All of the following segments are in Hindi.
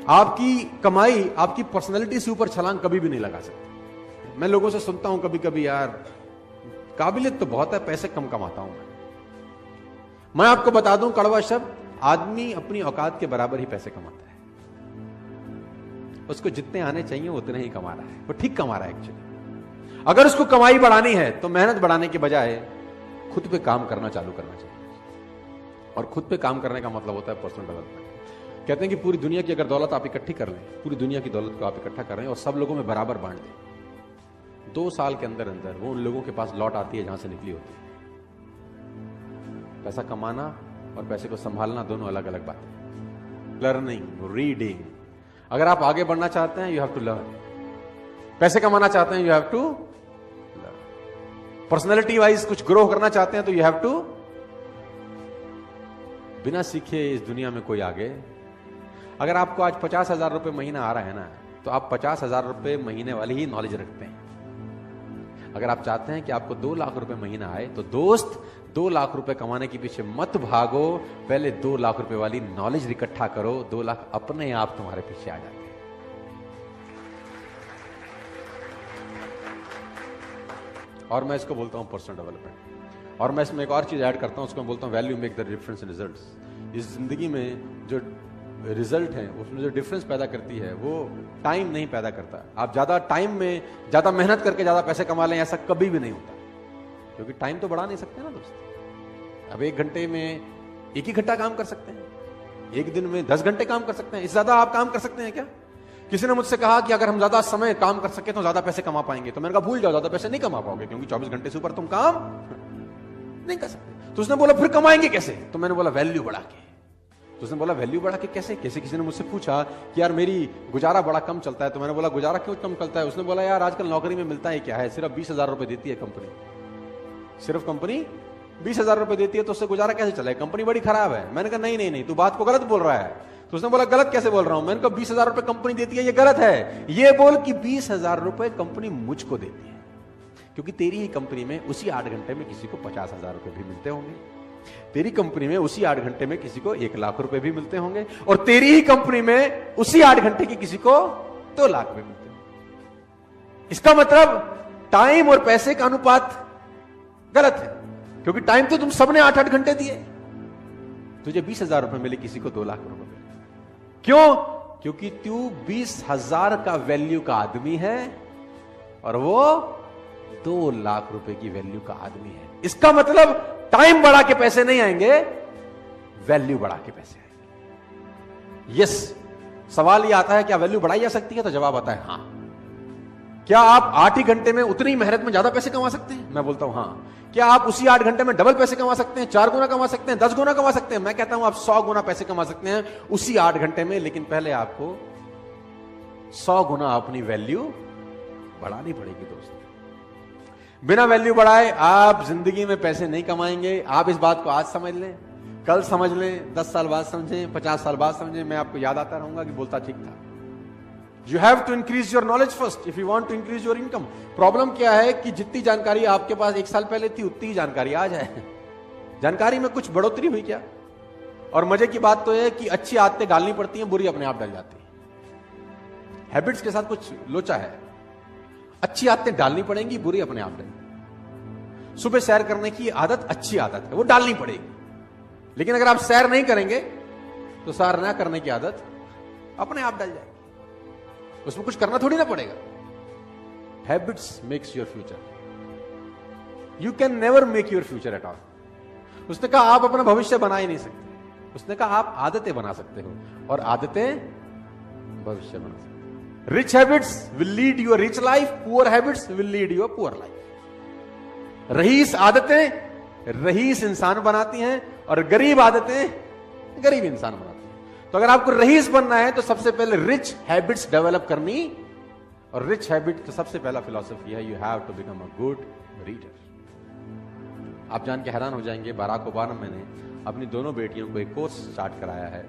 आपकी कमाई आपकी पर्सनैलिटी से ऊपर छलांग कभी भी नहीं लगा सकती। मैं लोगों से सुनता हूं कभी कभी, यार काबिलियत तो बहुत है, पैसे कम कमाता हूं मैं आपको बता दूं कड़वा शब्द, आदमी अपनी औकात के बराबर ही पैसे कमाता है। उसको जितने आने चाहिए उतने ही कमा रहा है, वो ठीक कमा रहा है एक्चुअली। अगर उसको कमाई बढ़ानी है तो मेहनत बढ़ाने के बजाय खुद पे काम करना चालू करना चाहिए। और खुद पे काम करने का मतलब होता है पर्सनल डेवलपमेंट। कहते हैं कि पूरी दुनिया की अगर दौलत आप इकट्ठी कर लें, पूरी दुनिया की दौलत को आप इकट्ठा कर रहे हैं और सब लोगों में बराबर बांट दें, 2 साल के अंदर अंदर वो उन लोगों के पास लौट आती है जहां से निकली होती है। पैसा कमाना और पैसे को संभालना दोनों अलग अलग बातें। लर्निंग, रीडिंग, अगर आप आगे बढ़ना चाहते हैं यू हैव टू लर्न। पैसे कमाना चाहते हैं you have to learn. Personality wise कुछ ग्रो करना चाहते हैं तो यू हैव टू। बिना सीखे इस दुनिया में कोई आगे। अगर आपको आज 50,000 रुपए महीना आ रहा है ना, तो आप 50,000 रुपए महीने वाली ही नॉलेज रखते हैं। अगर आप चाहते हैं कि आपको 2 लाख रुपए महीना आए, तो दोस्त 2 लाख रुपए कमाने के पीछे मत भागो, पहले 2 लाख रुपए वाली नॉलेज इकट्ठा करो। 2 लाख अपने आप तुम्हारे पीछे आ जाते हैं। और मैं इसको बोलता हूं पर्सनल डेवलपमेंट। और मैं इसमें एक और चीज ऐड करता हूं, उसको मैं बोलता हूं value make the difference in results. इस जिंदगी में जो रिजल्ट है उसमें जो डिफरेंस पैदा करती है वो टाइम नहीं पैदा करता। आप ज्यादा टाइम में ज्यादा मेहनत करके ज्यादा पैसे कमा लें, ऐसा कभी भी नहीं होता, क्योंकि टाइम तो बढ़ा नहीं सकते ना दोस्त। अब 1 घंटे में 1 ही घंटा काम कर सकते हैं, 1 दिन में 10 घंटे काम कर सकते हैं। इससे ज्यादा आप काम कर सकते हैं क्या? किसी ने मुझसे कहा कि अगर हम ज्यादा समय काम कर सके तो ज्यादा पैसे कमा पाएंगे। तो मैंने कहा भूल जाओ, ज्यादा पैसे नहीं कमा पाओगे, क्योंकि 24 घंटे से ऊपर तुम काम नहीं कर सकते। तो उसने बोला फिर कमाएंगे कैसे? तो मैंने बोला वैल्यू बढ़ा के। तो उसने बोला वैल्यू बढ़ा के कैसे? किसी ने मुझसे पूछा कि यार मेरी गुजारा बड़ा कम चलता है। तो मैंने बोला गुजारा क्यों कम चलता है? उसने बोला यार आजकल नौकरी में मिलता है क्या है, सिर्फ 20,000 रुपए देती है कंपनी, सिर्फ कंपनी 20,000 रुपए देती है, तो उससे गुजारा कैसे चले? कंपनी बड़ी खराब है। मैंने कहा नहीं नहीं नहीं, तू बात को गलत बोल रहा है। तो उसने बोला गलत कैसे बोल रहा हूं? मैंने कहा 20,000 रुपए कंपनी देती है, ये गलत है। ये बोल कि 20,000 रुपए कंपनी मुझको देती है, क्योंकि तेरी ही कंपनी में उसी 8 घंटे में किसी को 50,000 रुपए भी मिलते होंगे, तेरी कंपनी में उसी 8 घंटे में किसी को 1 लाख रुपए भी मिलते होंगे, और तेरी ही कंपनी में उसी 8 घंटे की किसी को 2 लाख भी मिलते होंगे। इसका मतलब टाइम और पैसे का अनुपात गलत है, क्योंकि टाइम तो तुम सबने 8-8 घंटे दिए। तुझे 20,000 रुपए मिले, किसी को 2 लाख रुपए मिले। क्यों? क्योंकि तू 20,000 का वैल्यू का आदमी है और वो 2 लाख रुपए की वैल्यू का आदमी है। इसका मतलब टाइम बढ़ा के पैसे नहीं आएंगे, वैल्यू बढ़ा के पैसे आएंगे। यस, सवाल यह आता है क्या वैल्यू बढ़ाई जा सकती है? तो जवाब आता है हां। क्या आप 8 ही घंटे में उतनी मेहनत में ज्यादा पैसे कमा सकते हैं? मैं बोलता हूं हां। क्या आप उसी 8 घंटे में डबल पैसे कमा सकते हैं, 4 गुना कमा सकते हैं, 10 गुना कमा सकते हैं? मैं कहता हूं आप 100 गुना पैसे कमा सकते हैं उसी 8 घंटे में, लेकिन पहले आपको 100 गुना अपनी वैल्यू बढ़ानी पड़ेगी दोस्त। बिना वैल्यू बढ़ाए आप जिंदगी में पैसे नहीं कमाएंगे। आप इस बात को आज समझ लें, कल समझ लें, 10 साल बाद समझें, 50 साल बाद समझें, मैं आपको याद आता रहूंगा कि बोलता ठीक था। You have to increase your knowledge first if you want to increase your income. Problem क्या है कि जितनी जानकारी आपके पास 1 साल पहले थी उतनी ही जानकारी आज है। जानकारी में कुछ बढ़ोतरी हुई क्या? और मजे की बात तो है कि अच्छी आदतें डालनी पड़ती हैं, बुरी अपने आप डल जाती है। हैबिट्स के साथ कुछ लोचा है। अच्छी आदतें डालनी पड़ेंगी, बुरी अपने आप डलेंगी। सुबह सैर करने की आदत अच्छी आदत है, वो डालनी पड़ेगी। लेकिन अगर आप सैर नहीं करेंगे तो सैर ना करने की आदत अपने आप डल जाएगी, उसमें कुछ करना थोड़ी ना पड़ेगा। Habits makes your future, you can never make your future at all. उसने कहा आप अपना भविष्य बना ही नहीं सकते, उसने कहा आप आदतें बना सकते हो, और आदतें भविष्य बना सकते हो। Rich habits will lead you a rich life, poor habits will lead you a poor life. रईस आदतें रईस इंसान बनाती हैं, और गरीब आदतें गरीब इंसान बनाती हैं। तो अगर आपको रईस बनना है तो सबसे पहले रिच हैबिट्स डेवलप करनी, और रिच हैबिट का सबसे पहला फिलॉसफी है you have to become a good reader. आप जान के हैरान हो जाएंगे, बाराक ओबामा ने अपनी दोनों बेटियों को एक कोर्स स्टार्ट कराया है,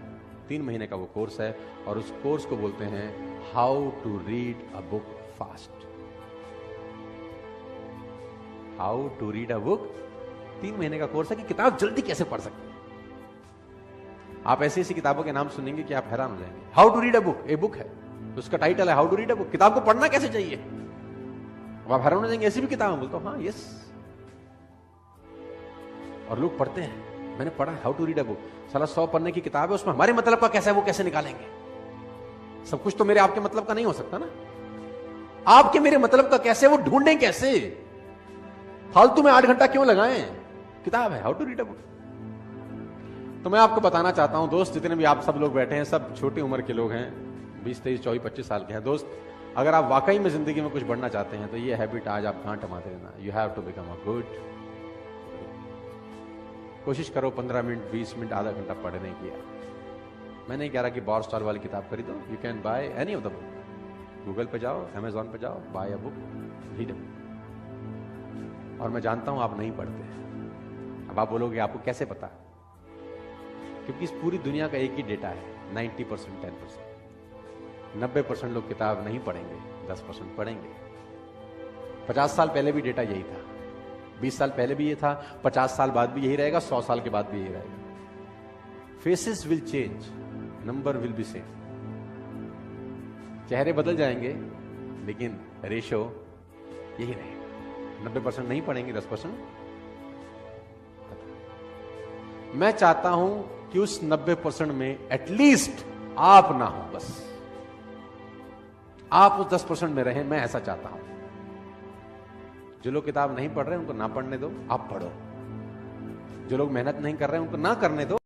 3 महीने का वो कोर्स है, और उस कोर्स को बोलते हैं how to read a book fast. How to read a book, 3 महीने का कोर्स है कि किताब जल्दी कैसे पढ़ सकते हैं। आप ऐसी ऐसी किताबों के नाम सुनेंगे कि आप हैरान हो जाएंगे। How to read a book, a book है, उसका टाइटल है how to read a book, किताब को पढ़ना कैसे चाहिए। अब आप हैरान हो जाएंगे, ऐसी भी किताब है। बोलता हूं हाँ यस, और लोग पढ़ते हैं। मैंने पढ़ा how to read a book, साला 100 पन्ने की किताब है, उसमें हमारे मतलब का कैसा है वो कैसे निकालेंगे। सब कुछ तो मेरे आपके मतलब का नहीं हो सकता ना, आपके मेरे मतलब का कैसे, वो ढूंढें कैसे, फालतू में 8 घंटा क्यों लगाएं, किताब है how to read a book. तो मैं आपको बताना चाहता हूं दोस्त, जितने भी आप सब लोग बैठे हैं, सब छोटी उम्र के लोग हैं, 20, 23, 24, 25 साल के हैं दोस्त। अगर आप वाकई में जिंदगी में कुछ बढ़ना चाहते हैं तो ये हैबिट आज आप गांठ मारते रहना, you have to become a good. कोशिश करो 15 मिनट, 20 मिनट, आधा घंटा पढ़ने की। मैं नहीं कह रहा कि बॉर स्टॉल वाली किताब खरीदो, you can buy any of the book. Google पे जाओ, अमेजॉन पे जाओ, buy a book, read a book. और मैं जानता हूं आप नहीं पढ़ते। अब आप बोलोगे आपको कैसे पता, क्योंकि इस पूरी दुनिया का एक ही डेटा है, 90%, 10%। 90% लोग किताब नहीं पढ़ेंगे, 10% पढ़ेंगे। 50 साल पहले भी डेटा यही था, 20 साल पहले भी ये था, 50 साल बाद भी यही रहेगा, 100 साल के बाद भी यही रहेगा। Faces will change, number will be same. चेहरे बदल जाएंगे लेकिन रेशो यही रहेगा। 90% नहीं पढ़ेंगे, 10%। मैं चाहता हूं कि उस 90% में एटलीस्ट आप ना हो, बस आप उस 10% में रहें, मैं ऐसा चाहता हूं। जो लोग किताब नहीं पढ़ रहे उनको ना पढ़ने दो, आप पढ़ो। जो लोग मेहनत नहीं कर रहे उनको ना करने दो।